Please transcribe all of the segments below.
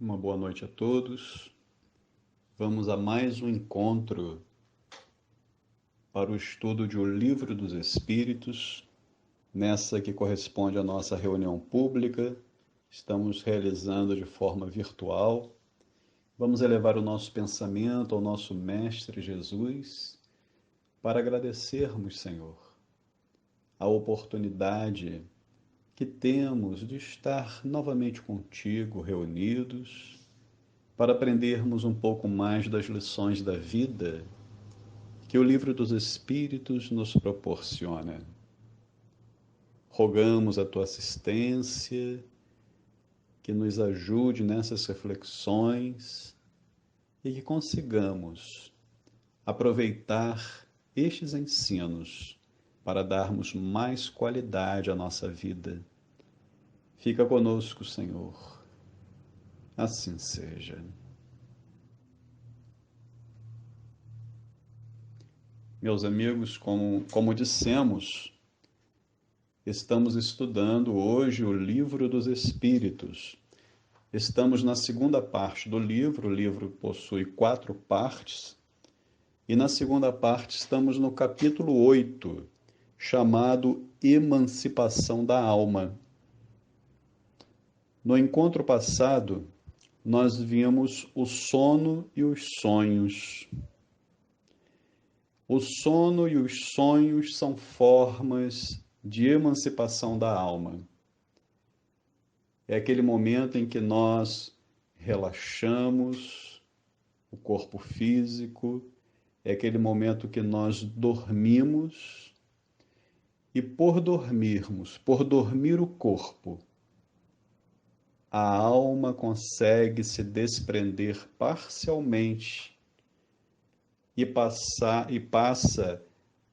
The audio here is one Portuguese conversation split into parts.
Uma boa noite a todos. Vamos a mais um encontro para o estudo de O Livro dos Espíritos, nessa que corresponde à nossa reunião pública. Estamos realizando de forma virtual. Vamos elevar o nosso pensamento ao nosso Mestre Jesus para agradecermos, Senhor, a oportunidade que temos de estar novamente contigo, reunidos, para aprendermos um pouco mais das lições da vida que o Livro dos Espíritos nos proporciona. Rogamos a tua assistência, que nos ajude nessas reflexões e que consigamos aproveitar estes ensinos para darmos mais qualidade à nossa vida. Fica conosco, Senhor. Assim seja. Meus amigos, como dissemos, estamos estudando hoje o Livro dos Espíritos. Estamos na segunda parte do livro, o livro possui 4 partes, e na segunda parte estamos no capítulo 8, chamado Emancipação da Alma. No encontro passado, nós vimos o sono e os sonhos. O sono e os sonhos são formas de emancipação da alma. É aquele momento em que nós relaxamos o corpo físico, é aquele momento que nós dormimos e por dormir o corpo, a alma consegue se desprender parcialmente e passa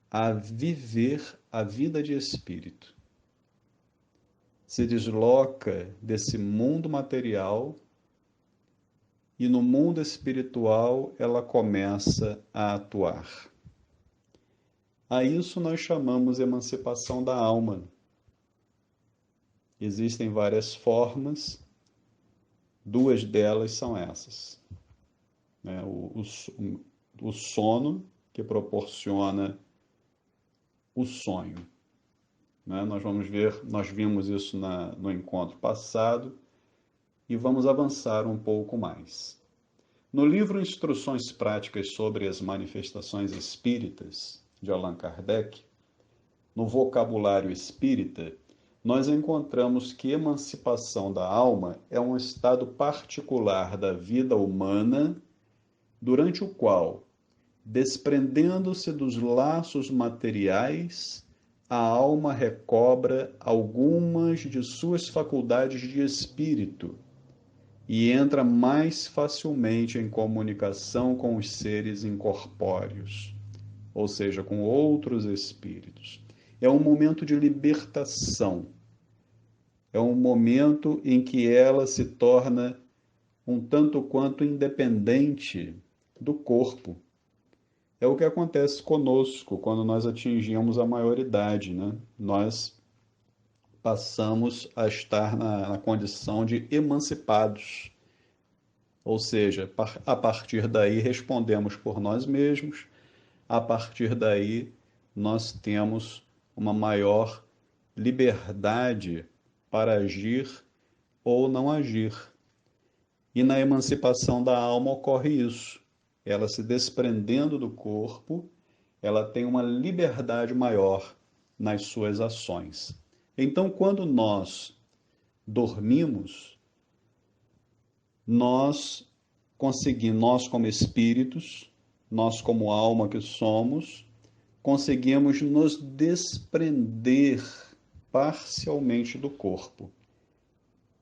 a viver a vida de espírito. Se desloca desse mundo material e no mundo espiritual ela começa a atuar. A isso nós chamamos emancipação da alma. Existem várias formas, 2 delas são essas. O sono, que proporciona o sonho. Nós vimos isso no encontro passado e vamos avançar um pouco mais. No livro Instruções Práticas sobre as Manifestações Espíritas, de Allan Kardec, no vocabulário espírita, nós encontramos que emancipação da alma é um estado particular da vida humana durante o qual, desprendendo-se dos laços materiais, a alma recobra algumas de suas faculdades de espírito e entra mais facilmente em comunicação com os seres incorpóreos, ou seja, com outros espíritos. É um momento de libertação. É um momento em que ela se torna um tanto quanto independente do corpo. É o que acontece conosco quando nós atingimos a maioridade, né? Nós passamos a estar na condição de emancipados. Ou seja, a partir daí respondemos por nós mesmos, a partir daí nós temos uma maior liberdade para agir ou não agir. E na emancipação da alma ocorre isso. Ela se desprendendo do corpo, ela tem uma liberdade maior nas suas ações. Então, quando nós dormimos, nós como espíritos, nós como alma que somos, conseguimos nos desprender parcialmente do corpo.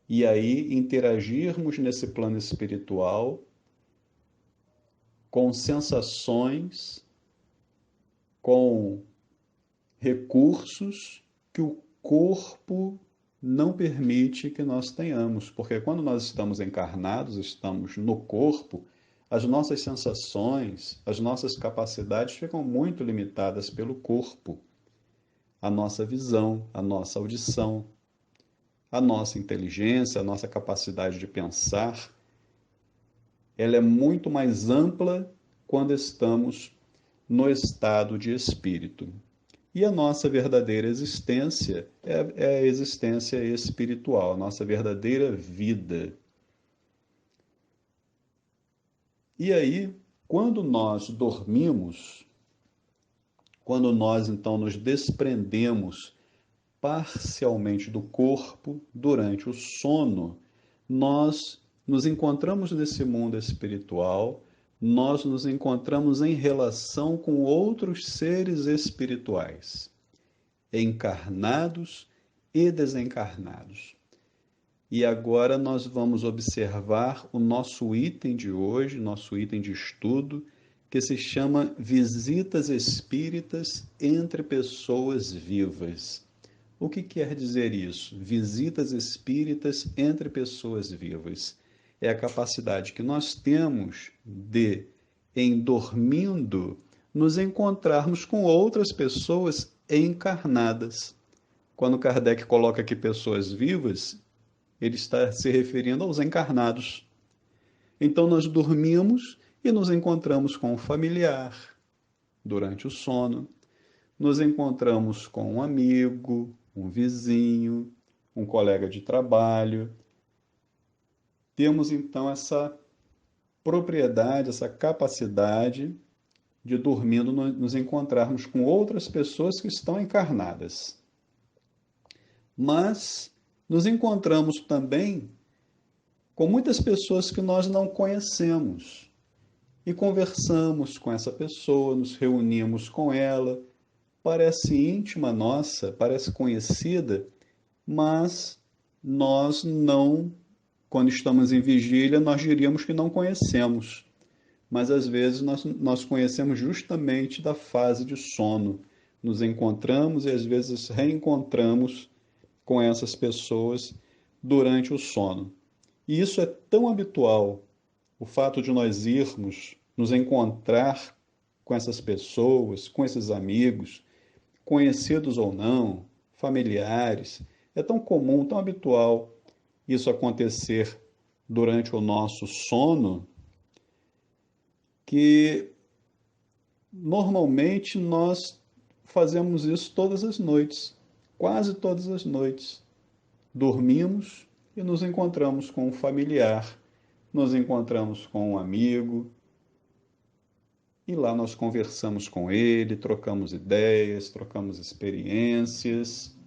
E aí interagirmos nesse plano espiritual com sensações, com recursos que o corpo não permite que nós tenhamos. Porque quando nós estamos encarnados, estamos no corpo, as nossas sensações, as nossas capacidades ficam muito limitadas pelo corpo. A nossa visão, a nossa audição, a nossa inteligência, a nossa capacidade de pensar, ela é muito mais ampla quando estamos no estado de espírito. E a nossa verdadeira existência é a existência espiritual, a nossa verdadeira vida. E aí, quando nós dormimos, quando nós então nos desprendemos parcialmente do corpo durante o sono, nós nos encontramos nesse mundo espiritual, nós nos encontramos em relação com outros seres espirituais, encarnados e desencarnados. E agora nós vamos observar o nosso item de hoje, nosso item de estudo, que se chama Visitas Espíritas entre Pessoas Vivas. O que quer dizer isso? Visitas espíritas entre pessoas vivas. É a capacidade que nós temos de, em dormindo, nos encontrarmos com outras pessoas encarnadas. Quando Kardec coloca aqui pessoas vivas, ele está se referindo aos encarnados. Então nós dormimos e nos encontramos com um familiar durante o sono, nos encontramos com um amigo, um vizinho, um colega de trabalho. Temos então essa propriedade, essa capacidade de dormindo nos encontrarmos com outras pessoas que estão encarnadas. Mas nos encontramos também com muitas pessoas que nós não conhecemos e conversamos com essa pessoa, nos reunimos com ela, parece íntima nossa, parece conhecida, mas nós não, quando estamos em vigília, nós diríamos que não conhecemos. Mas às vezes nós conhecemos justamente da fase de sono. Nos encontramos e às vezes reencontramos com essas pessoas durante o sono. E isso é tão habitual, o fato de nós irmos nos encontrar com essas pessoas, com esses amigos, conhecidos ou não, familiares. É tão comum, tão habitual isso acontecer durante o nosso sono, que normalmente nós fazemos isso todas as noites, quase todas as noites. Dormimos e nos encontramos com um familiar, nos encontramos com um amigo, e lá nós conversamos com ele, trocamos ideias, trocamos experiências.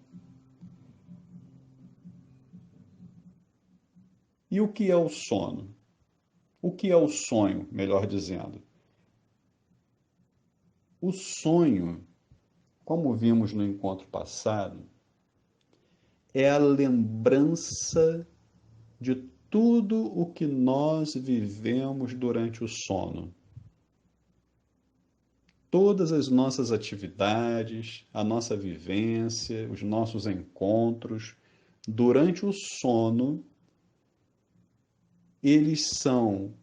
E o que é o sono? O que é o sonho, melhor dizendo? O sonho, como vimos no encontro passado, é a lembrança de tudo o que nós vivemos durante o sono. Todas as nossas atividades, a nossa vivência, os nossos encontros, durante o sono, eles são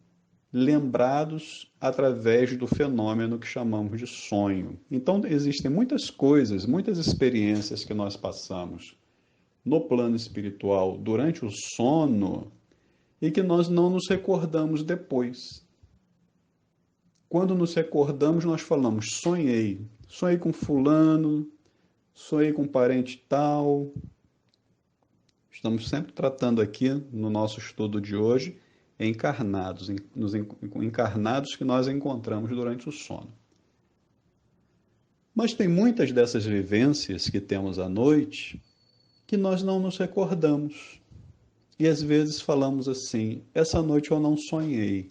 lembrados através do fenômeno que chamamos de sonho. Então, existem muitas coisas, muitas experiências que nós passamos no plano espiritual durante o sono e que nós não nos recordamos depois. Quando nos recordamos, nós falamos: sonhei, sonhei com fulano, sonhei com parente tal. Estamos sempre tratando aqui, no nosso estudo de hoje, encarnados, nos encarnados que nós encontramos durante o sono. Mas tem muitas dessas vivências que temos à noite que nós não nos recordamos. E às vezes falamos assim: essa noite eu não sonhei.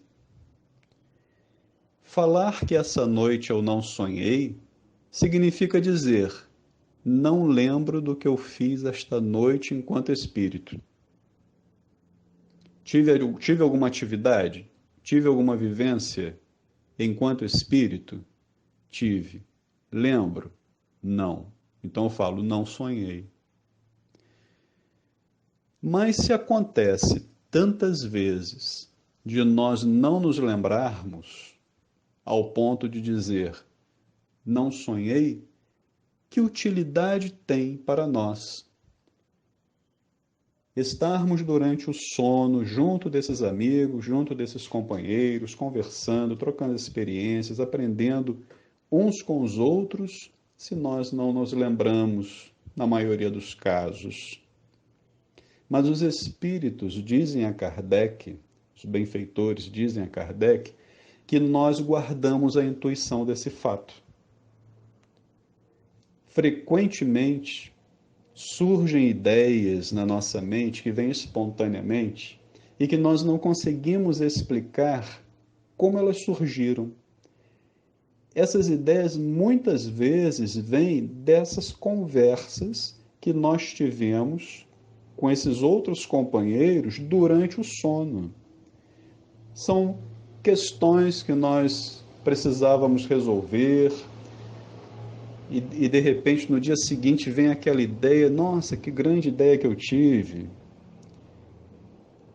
Falar que essa noite eu não sonhei significa dizer: não lembro do que eu fiz esta noite enquanto espírito. Tive alguma atividade? Tive alguma vivência enquanto espírito? Tive. Lembro? Não. Então eu falo: não sonhei. Mas se acontece tantas vezes de nós não nos lembrarmos, ao ponto de dizer não sonhei, que utilidade tem para nós? estarmos durante o sono junto desses amigos, junto desses companheiros, conversando, trocando experiências, aprendendo uns com os outros, se nós não nos lembramos, na maioria dos casos. Mas os espíritos dizem a Kardec, os benfeitores dizem a Kardec, que nós guardamos a intuição desse fato. Frequentemente, surgem ideias na nossa mente que vêm espontaneamente e que nós não conseguimos explicar como elas surgiram. Essas ideias muitas vezes vêm dessas conversas que nós tivemos com esses outros companheiros durante o sono. São questões que nós precisávamos resolver, e de repente no dia seguinte vem aquela ideia, nossa, que grande ideia que eu tive.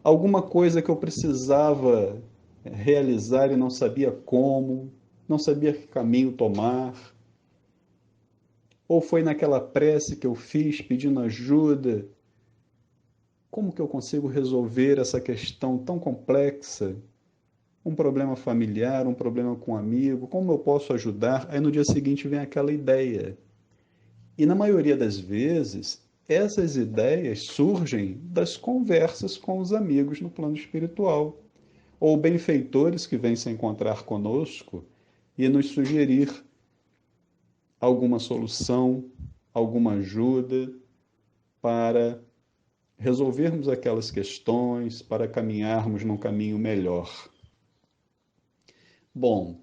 Alguma coisa que eu precisava realizar e não sabia como, não sabia que caminho tomar. Ou foi naquela prece que eu fiz pedindo ajuda. Como que eu consigo resolver essa questão tão complexa? Um problema familiar, um problema com um amigo, como eu posso ajudar? Aí no dia seguinte vem aquela ideia. E na maioria das vezes, essas ideias surgem das conversas com os amigos no plano espiritual, ou benfeitores que vêm se encontrar conosco e nos sugerir alguma solução, alguma ajuda para resolvermos aquelas questões, para caminharmos num caminho melhor. Bom,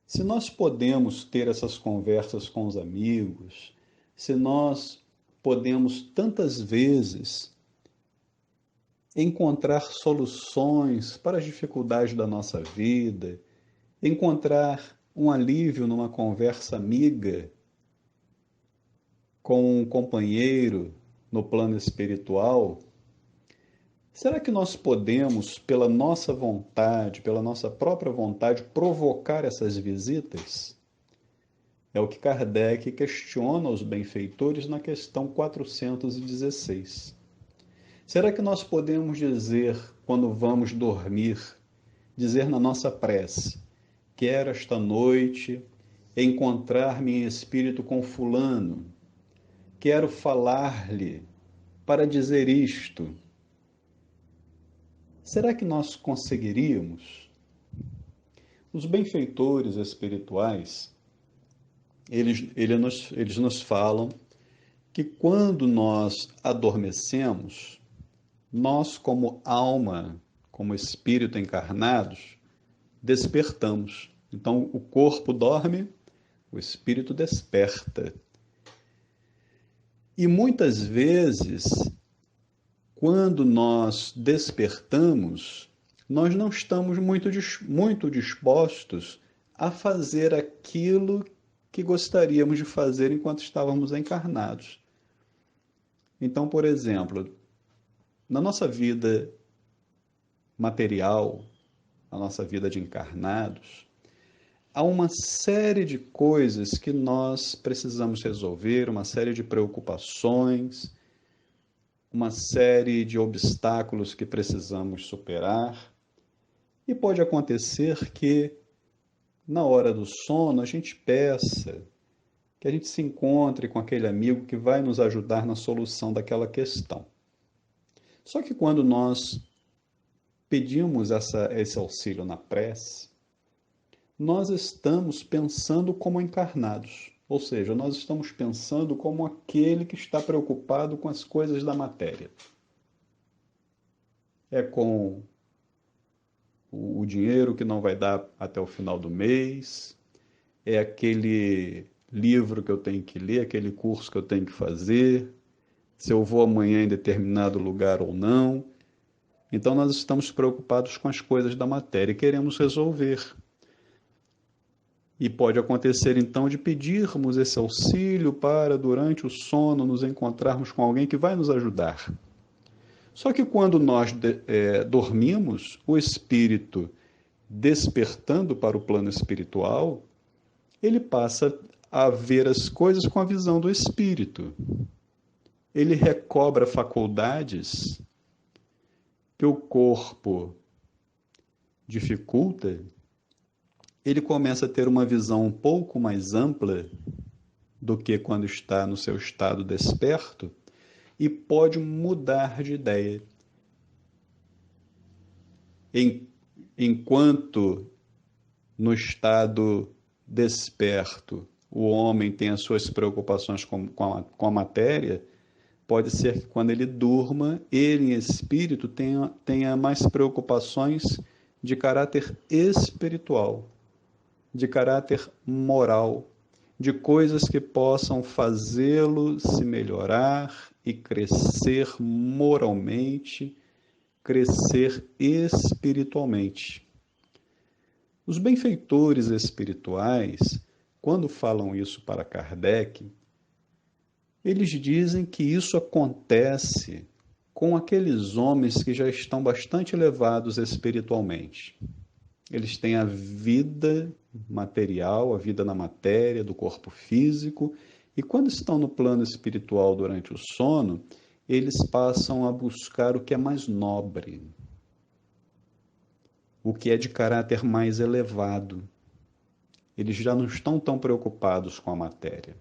se nós podemos ter essas conversas com os amigos, se nós podemos tantas vezes encontrar soluções para as dificuldades da nossa vida, encontrar um alívio numa conversa amiga com um companheiro no plano espiritual, será que nós podemos, pela nossa vontade, pela nossa própria vontade, provocar essas visitas? É o que Kardec questiona os benfeitores na questão 416. Será que nós podemos dizer, quando vamos dormir, dizer na nossa prece, quero esta noite encontrar-me em espírito com fulano, quero falar-lhe para dizer isto? Será que nós conseguiríamos? Os benfeitores espirituais, eles nos falam que quando nós adormecemos, nós como alma, como espírito encarnados, despertamos. Então o corpo dorme, o espírito desperta. E muitas vezes, quando nós despertamos, nós não estamos muito dispostos a fazer aquilo que gostaríamos de fazer enquanto estávamos encarnados. Então, por exemplo, na nossa vida material, na nossa vida de encarnados, há uma série de coisas que nós precisamos resolver, uma série de preocupações, uma série de obstáculos que precisamos superar. E pode acontecer que, na hora do sono, a gente peça que a gente se encontre com aquele amigo que vai nos ajudar na solução daquela questão. Só que quando nós pedimos esse auxílio na prece, nós estamos pensando como encarnados, ou seja, nós estamos pensando como aquele que está preocupado com as coisas da matéria. É com o dinheiro que não vai dar até o final do mês, é aquele livro que eu tenho que ler, aquele curso que eu tenho que fazer, se eu vou amanhã em determinado lugar ou não. Então nós estamos preocupados com as coisas da matéria e queremos resolver. E pode acontecer então de pedirmos esse auxílio para, durante o sono, nos encontrarmos com alguém que vai nos ajudar. Só que quando nós dormimos, o espírito despertando para o plano espiritual, ele passa a ver as coisas com a visão do espírito. ele recobra faculdades que o corpo dificulta, ele começa a ter uma visão um pouco mais ampla do que quando está no seu estado desperto e pode mudar de ideia. Enquanto no estado desperto o homem tem as suas preocupações com a matéria, pode ser que quando ele durma, ele em espírito tenha mais preocupações de caráter espiritual, de caráter moral, de coisas que possam fazê-lo se melhorar e crescer moralmente, crescer espiritualmente. Os benfeitores espirituais, quando falam isso para Kardec, eles dizem que isso acontece com aqueles homens que já estão bastante elevados espiritualmente. Eles têm a vida material, a vida na matéria, do corpo físico, e quando estão no plano espiritual durante o sono, eles passam a buscar o que é mais nobre, o que é de caráter mais elevado. Eles já não estão tão preocupados com a matéria.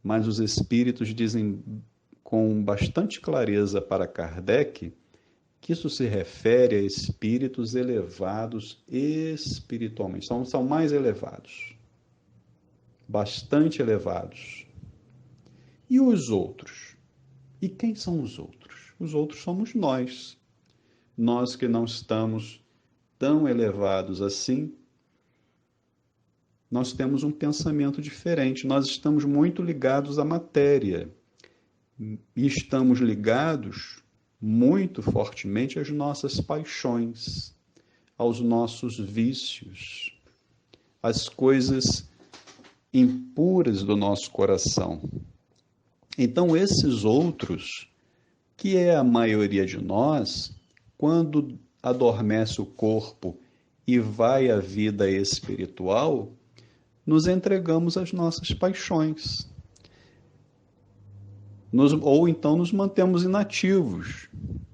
Mas os espíritos dizem com bastante clareza para Kardec que isso se refere a espíritos elevados espiritualmente. São mais elevados, bastante elevados. E os outros? E quem são os outros? Os outros somos nós. Nós que não estamos tão elevados assim, nós temos um pensamento diferente. Nós estamos muito ligados à matéria e estamos ligados muito fortemente às nossas paixões, aos nossos vícios, às coisas impuras do nosso coração. Então, esses outros, que é a maioria de nós, quando adormece o corpo e vai à vida espiritual, nos entregamos às nossas paixões. Ou então nos mantemos inativos.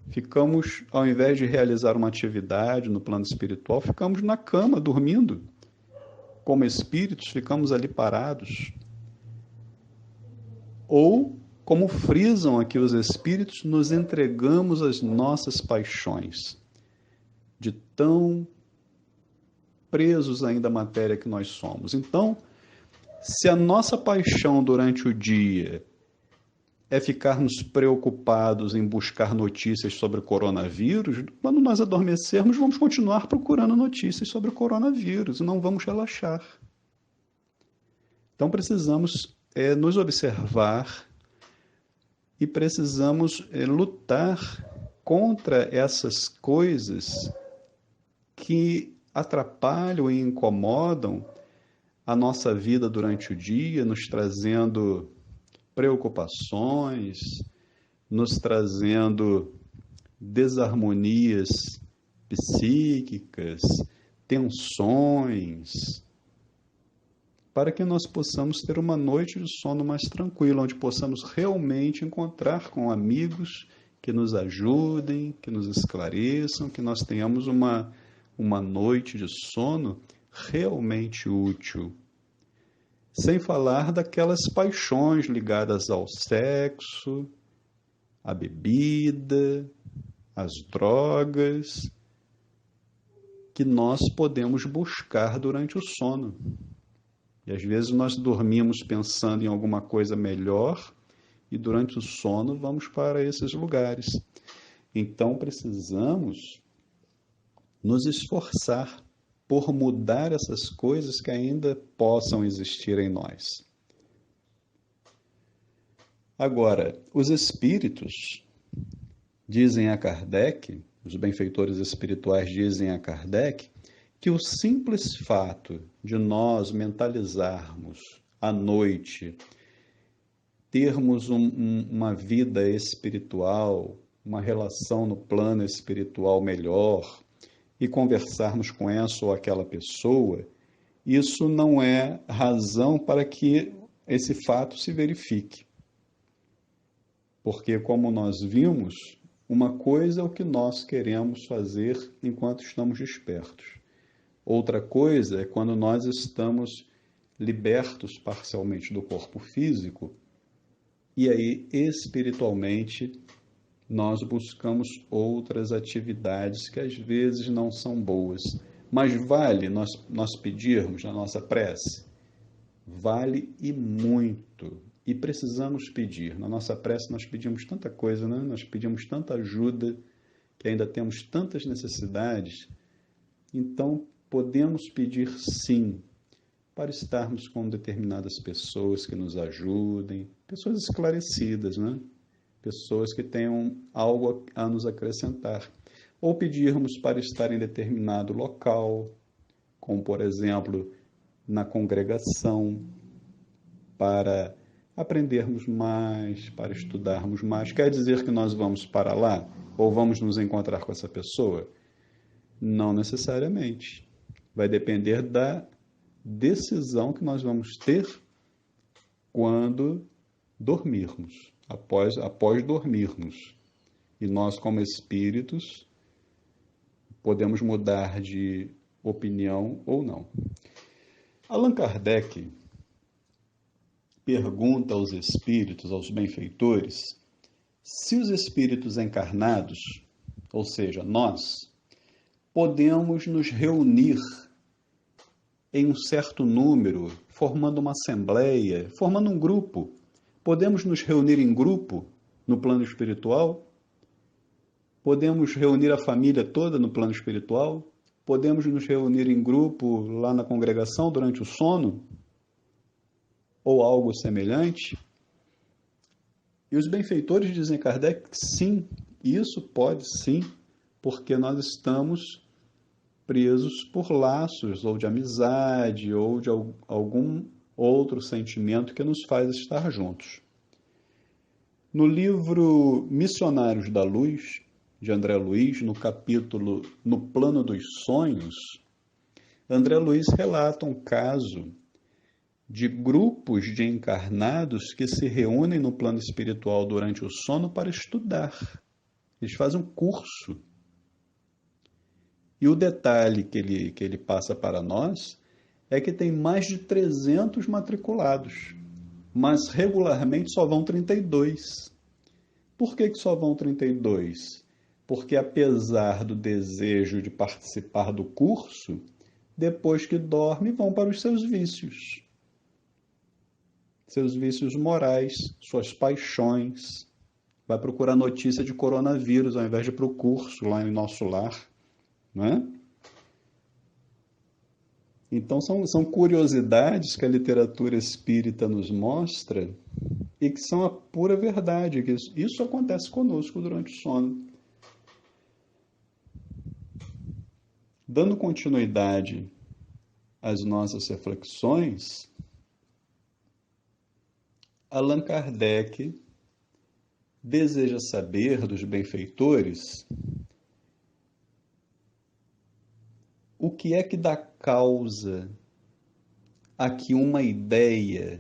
Ficamos, ao invés de realizar uma atividade no plano espiritual, ficamos na cama, dormindo. Como espíritos, ficamos ali parados. Ou, como frisam aqui os espíritos, nos entregamos às nossas paixões, de tão presos ainda à matéria que nós somos. Então, se a nossa paixão durante o dia é ficarmos preocupados em buscar notícias sobre o coronavírus, quando nós adormecermos, vamos continuar procurando notícias sobre o coronavírus e não vamos relaxar. Então, precisamos nos observar e precisamos lutar contra essas coisas que atrapalham e incomodam a nossa vida durante o dia, nos trazendo preocupações, nos trazendo desarmonias psíquicas, tensões, para que nós possamos ter uma noite de sono mais tranquila, onde possamos realmente encontrar com amigos que nos ajudem, que nos esclareçam, que nós tenhamos uma noite de sono realmente útil. Sem falar daquelas paixões ligadas ao sexo, à bebida, às drogas, que nós podemos buscar durante o sono. E às vezes nós dormimos pensando em alguma coisa melhor e durante o sono vamos para esses lugares. Então precisamos nos esforçar por mudar essas coisas que ainda possam existir em nós. Agora, os espíritos dizem a Kardec, os benfeitores espirituais dizem a Kardec, que o simples fato de nós mentalizarmos à noite, termos uma vida espiritual, uma relação no plano espiritual melhor, e conversarmos com essa ou aquela pessoa, isso não é razão para que esse fato se verifique. Porque, como nós vimos, uma coisa é o que nós queremos fazer enquanto estamos despertos. Outra coisa é quando nós estamos libertos parcialmente do corpo físico e aí, espiritualmente, nós buscamos outras atividades que às vezes não são boas. Mas vale nós pedirmos na nossa prece? Vale e muito. E precisamos pedir. Na nossa prece nós pedimos tanta coisa, né? Nós pedimos tanta ajuda, que ainda temos tantas necessidades. Então, podemos pedir sim, para estarmos com determinadas pessoas que nos ajudem, pessoas esclarecidas, né? Pessoas que tenham algo a nos acrescentar. Ou pedirmos para estar em determinado local, como, por exemplo, na congregação, para aprendermos mais, para estudarmos mais. Quer dizer que nós vamos para lá? Ou vamos nos encontrar com essa pessoa? Não necessariamente. Vai depender da decisão que nós vamos ter quando dormirmos, após dormirmos. E nós, como espíritos, podemos mudar de opinião ou não. Allan Kardec pergunta aos espíritos, aos benfeitores, se os espíritos encarnados, ou seja, nós, podemos nos reunir em um certo número, formando uma assembleia, formando um grupo. Podemos nos reunir em grupo no plano espiritual? Podemos reunir a família toda no plano espiritual? Podemos nos reunir em grupo lá na congregação durante o sono? Ou algo semelhante? E os benfeitores dizem, Kardec, que sim, isso pode sim, porque nós estamos presos por laços ou de amizade ou de algum outro sentimento que nos faz estar juntos. No livro Missionários da Luz, de André Luiz, no capítulo No Plano dos Sonhos, André Luiz relata um caso de grupos de encarnados que se reúnem no plano espiritual durante o sono para estudar. Eles fazem um curso. E o detalhe que ele passa para nós é que tem mais de 300 matriculados, mas regularmente só vão 32. Por que só vão 32? Porque apesar do desejo de participar do curso, depois que dorme vão para os seus vícios. Seus vícios morais, suas paixões. Vai procurar notícia de coronavírus ao invés de ir para o curso lá em nosso lar. Não é? Então são curiosidades que a literatura espírita nos mostra e que são a pura verdade, que isso acontece conosco durante o sono. Dando continuidade às nossas reflexões, Allan Kardec deseja saber dos benfeitores o que é que dá causa a que uma ideia,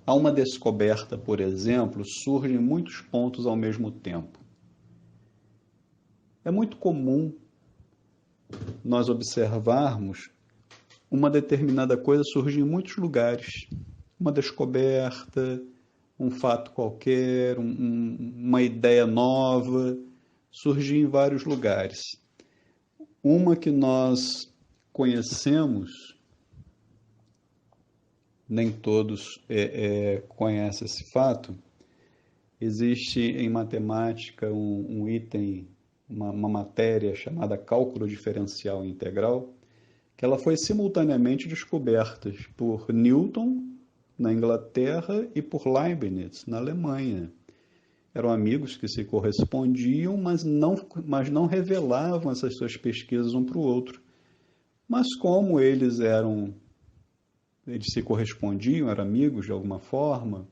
a uma descoberta, por exemplo, surge em muitos pontos ao mesmo tempo. É muito comum nós observarmos uma determinada coisa surgir em muitos lugares. Uma descoberta, um fato qualquer, uma ideia nova, surgir em vários lugares. Uma que nós conhecemos, nem todos conhecem esse fato, existe em matemática um item, uma matéria chamada cálculo diferencial integral, que ela foi simultaneamente descoberta por Newton, na Inglaterra, e por Leibniz, na Alemanha. Eram amigos que se correspondiam, mas não revelavam essas suas pesquisas um para o outro. Mas como eles se correspondiam, eram amigos de alguma forma,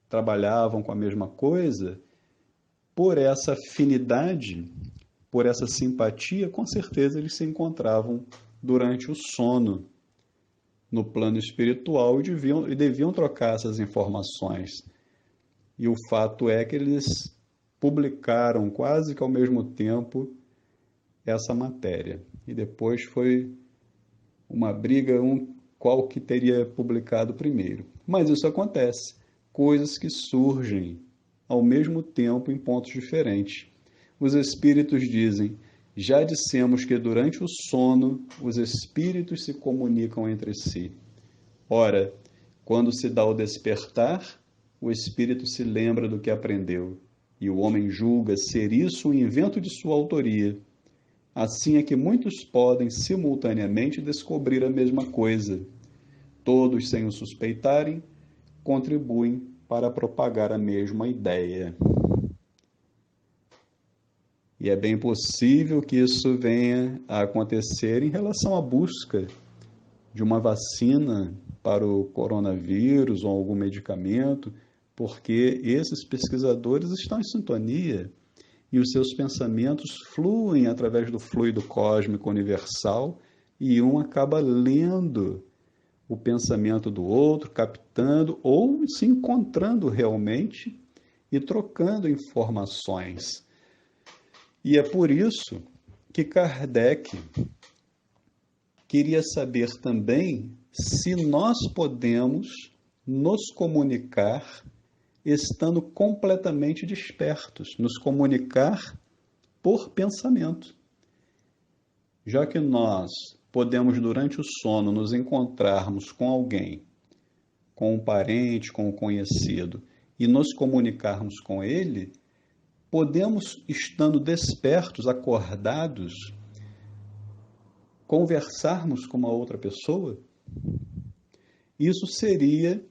trabalhavam com a mesma coisa, por essa afinidade, por essa simpatia, com certeza eles se encontravam durante o sono no plano espiritual e deviam trocar essas informações. E o fato é que eles publicaram quase que ao mesmo tempo essa matéria. E depois foi uma briga, qual que teria publicado primeiro. Mas isso acontece. Coisas que surgem ao mesmo tempo em pontos diferentes. Os espíritos dizem: já dissemos que durante o sono os espíritos se comunicam entre si. Ora, quando se dá o despertar, o espírito se lembra do que aprendeu, e o homem julga ser isso um invento de sua autoria. Assim é que muitos podem simultaneamente descobrir a mesma coisa. Todos, sem o suspeitarem, contribuem para propagar a mesma ideia. E é bem possível que isso venha a acontecer em relação à busca de uma vacina para o coronavírus ou algum medicamento, porque esses pesquisadores estão em sintonia e os seus pensamentos fluem através do fluido cósmico universal e um acaba lendo o pensamento do outro, captando ou se encontrando realmente e trocando informações. E é por isso que Kardec queria saber também se nós podemos nos comunicar estando completamente despertos, nos comunicar por pensamento. Já que nós podemos, durante o sono, nos encontrarmos com alguém, com um parente, com um conhecido, e nos comunicarmos com ele, podemos, estando despertos, acordados, conversarmos com uma outra pessoa? Isso seria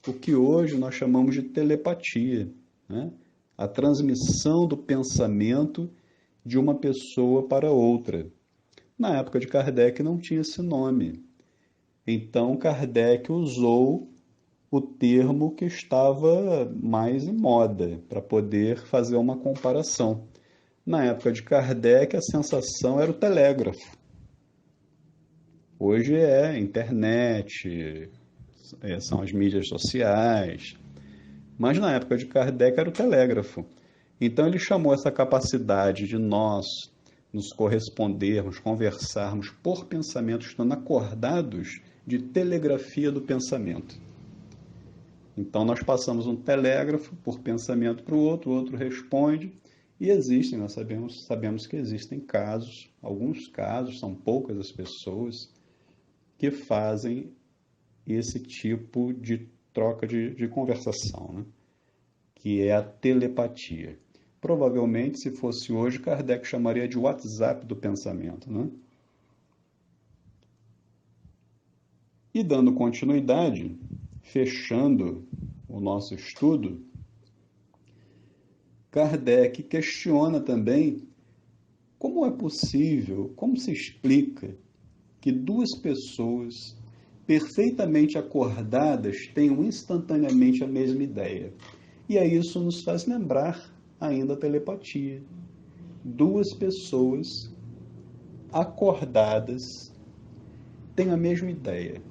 o que hoje nós chamamos de telepatia, né? A transmissão do pensamento de uma pessoa para outra. Na época de Kardec não tinha esse nome. Então Kardec usou o termo que estava mais em moda para poder fazer uma comparação. Na época de Kardec a sensação era o telégrafo. Hoje é a internet, são as mídias sociais. Mas na época de Kardec era o telégrafo. Então ele chamou essa capacidade de nós nos correspondermos, conversarmos por pensamento, estando acordados, de telegrafia do pensamento. Então nós passamos um telégrafo por pensamento para o outro responde, e existem, nós sabemos que existem casos, alguns casos, são poucas as pessoas, que fazem esse tipo de troca de conversação, né? Que é a telepatia. Provavelmente, se fosse hoje, Kardec chamaria de WhatsApp do pensamento, né? E dando continuidade, fechando o nosso estudo, Kardec questiona também como é possível, como se explica que duas pessoas perfeitamente acordadas tenham instantaneamente a mesma ideia. E aí isso nos faz lembrar ainda a telepatia. Duas pessoas acordadas têm a mesma ideia.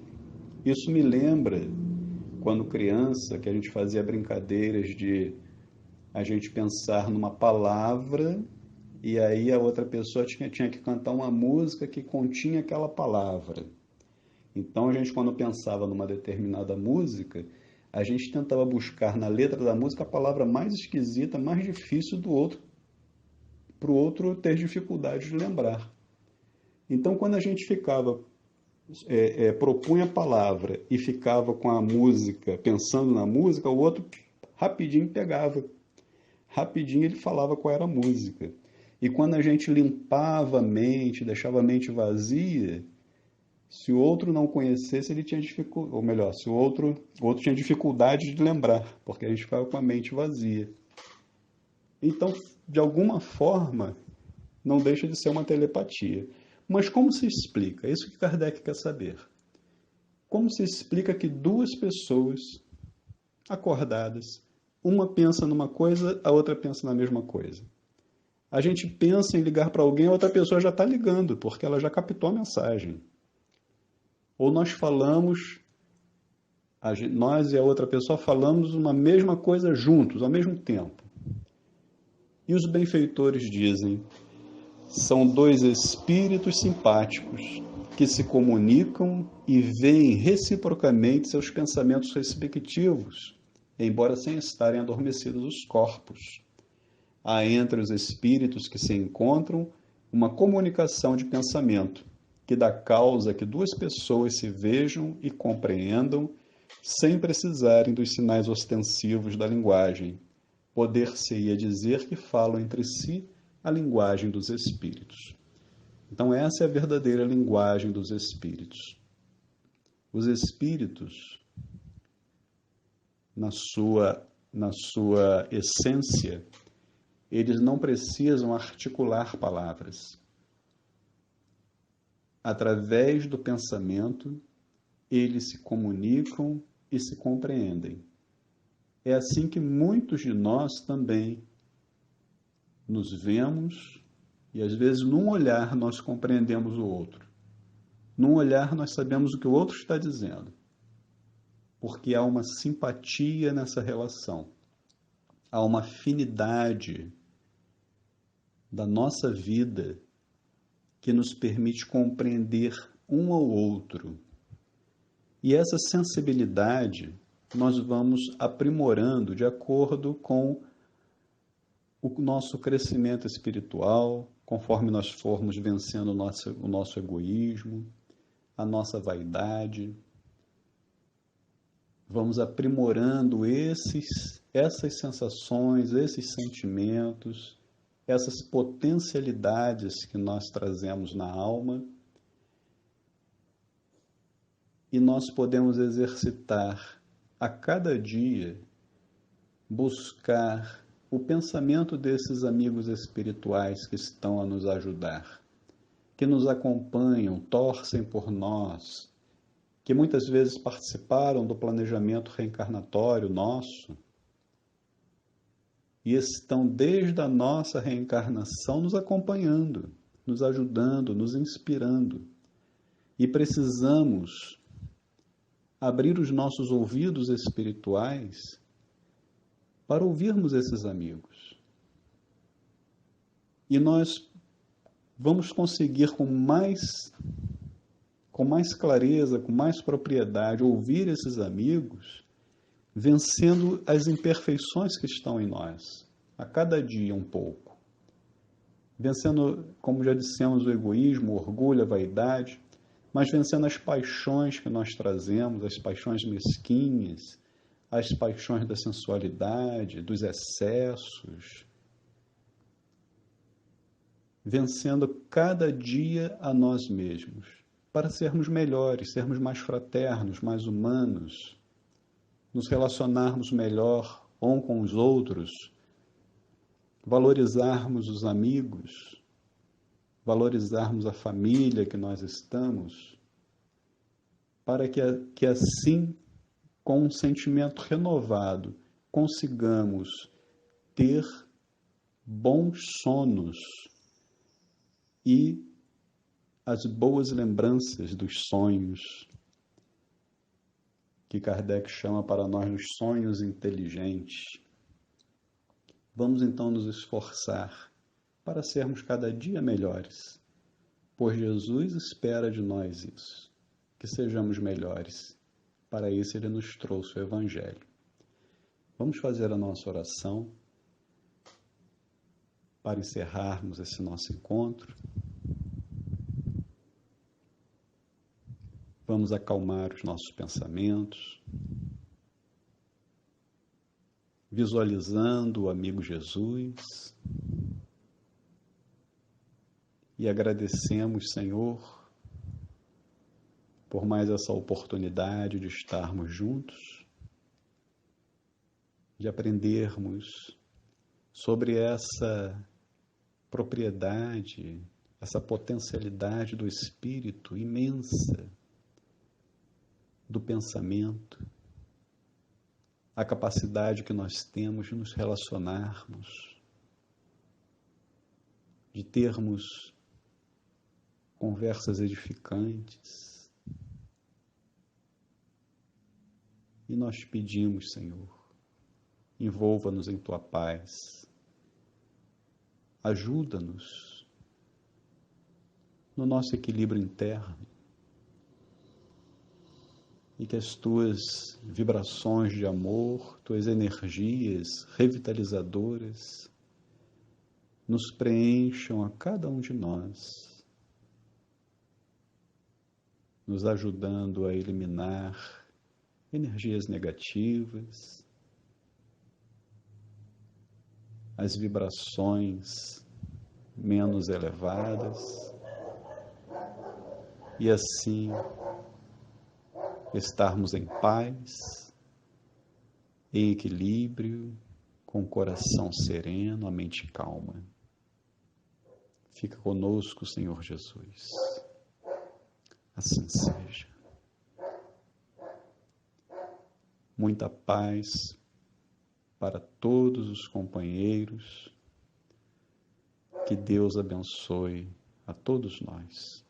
Isso me lembra, quando criança, que a gente fazia brincadeiras de a gente pensar numa palavra e aí a outra pessoa tinha que cantar uma música que continha aquela palavra. Então a gente, quando pensava numa determinada música, a gente tentava buscar na letra da música a palavra mais esquisita, mais difícil do outro, para o outro ter dificuldade de lembrar. Então quando a gente propunha a palavra e ficava com a música, pensando na música, o outro rapidinho pegava. Rapidinho ele falava qual era a música. E quando a gente limpava a mente, deixava a mente vazia, se o outro não conhecesse, ele tinha dificuldade, ou melhor, se o outro tinha dificuldade de lembrar, porque a gente ficava com a mente vazia. Então, de alguma forma, não deixa de ser uma telepatia. Mas como se explica? É isso que Kardec quer saber. Como se explica que duas pessoas acordadas, uma pensa numa coisa, a outra pensa na mesma coisa? A gente pensa em ligar para alguém, a outra pessoa já está ligando, porque ela já captou a mensagem. Ou nós falamos Nós e a outra pessoa falamos uma mesma coisa juntos, ao mesmo tempo. E os benfeitores dizem: são dois espíritos simpáticos que se comunicam e veem reciprocamente seus pensamentos respectivos, embora sem estarem adormecidos os corpos. Há entre os espíritos que se encontram uma comunicação de pensamento, que dá causa a que duas pessoas se vejam e compreendam sem precisarem dos sinais ostensivos da linguagem. Poder-se-ia dizer que falam entre si a linguagem dos espíritos. Então, essa é a verdadeira linguagem dos espíritos. Os espíritos, na sua essência, eles não precisam articular palavras. Através do pensamento, eles se comunicam e se compreendem. É assim que muitos de nós também nos vemos e, às vezes, num olhar nós compreendemos o outro. Num olhar nós sabemos o que o outro está dizendo, porque há uma simpatia nessa relação. Há uma afinidade da nossa vida que nos permite compreender um ao outro. E essa sensibilidade nós vamos aprimorando de acordo com o nosso crescimento espiritual, conforme nós formos vencendo o nosso egoísmo, a nossa vaidade. Vamos aprimorando essas sensações, esses sentimentos, essas potencialidades que nós trazemos na alma, e nós podemos exercitar a cada dia, buscar o pensamento desses amigos espirituais que estão a nos ajudar, que nos acompanham, torcem por nós, que muitas vezes participaram do planejamento reencarnatório nosso, e estão desde a nossa reencarnação nos acompanhando, nos ajudando, nos inspirando. E precisamos abrir os nossos ouvidos espirituais para ouvirmos esses amigos. E nós vamos conseguir com mais clareza, com mais propriedade, ouvir esses amigos, vencendo as imperfeições que estão em nós, a cada dia um pouco. Vencendo, como já dissemos, o egoísmo, o orgulho, a vaidade, mas vencendo as paixões que nós trazemos, as paixões mesquinhas, as paixões da sensualidade, dos excessos, vencendo cada dia a nós mesmos, para sermos melhores, sermos mais fraternos, mais humanos, nos relacionarmos melhor uns com os outros, valorizarmos os amigos, valorizarmos a família que nós estamos, para que assim, com um sentimento renovado, consigamos ter bons sonos e as boas lembranças dos sonhos, que Kardec chama para nós os sonhos inteligentes. Vamos então nos esforçar para sermos cada dia melhores, pois Jesus espera de nós isso, que sejamos melhores. Para isso Ele nos trouxe o Evangelho. Vamos fazer a nossa oração para encerrarmos esse nosso encontro. Vamos acalmar os nossos pensamentos, visualizando o amigo Jesus, e agradecemos, Senhor, por mais essa oportunidade de estarmos juntos, de aprendermos sobre essa propriedade, essa potencialidade do espírito imensa, do pensamento, a capacidade que nós temos de nos relacionarmos, de termos conversas edificantes, E nós pedimos, Senhor, envolva-nos em tua paz, ajuda-nos no nosso equilíbrio interno e que as tuas vibrações de amor, tuas energias revitalizadoras nos preencham a cada um de nós, nos ajudando a eliminar energias negativas, as vibrações menos elevadas, e assim estarmos em paz, em equilíbrio, com o coração sereno, a mente calma. Fica conosco, Senhor Jesus. Assim seja. Muita paz para todos os companheiros. Que Deus abençoe a todos nós.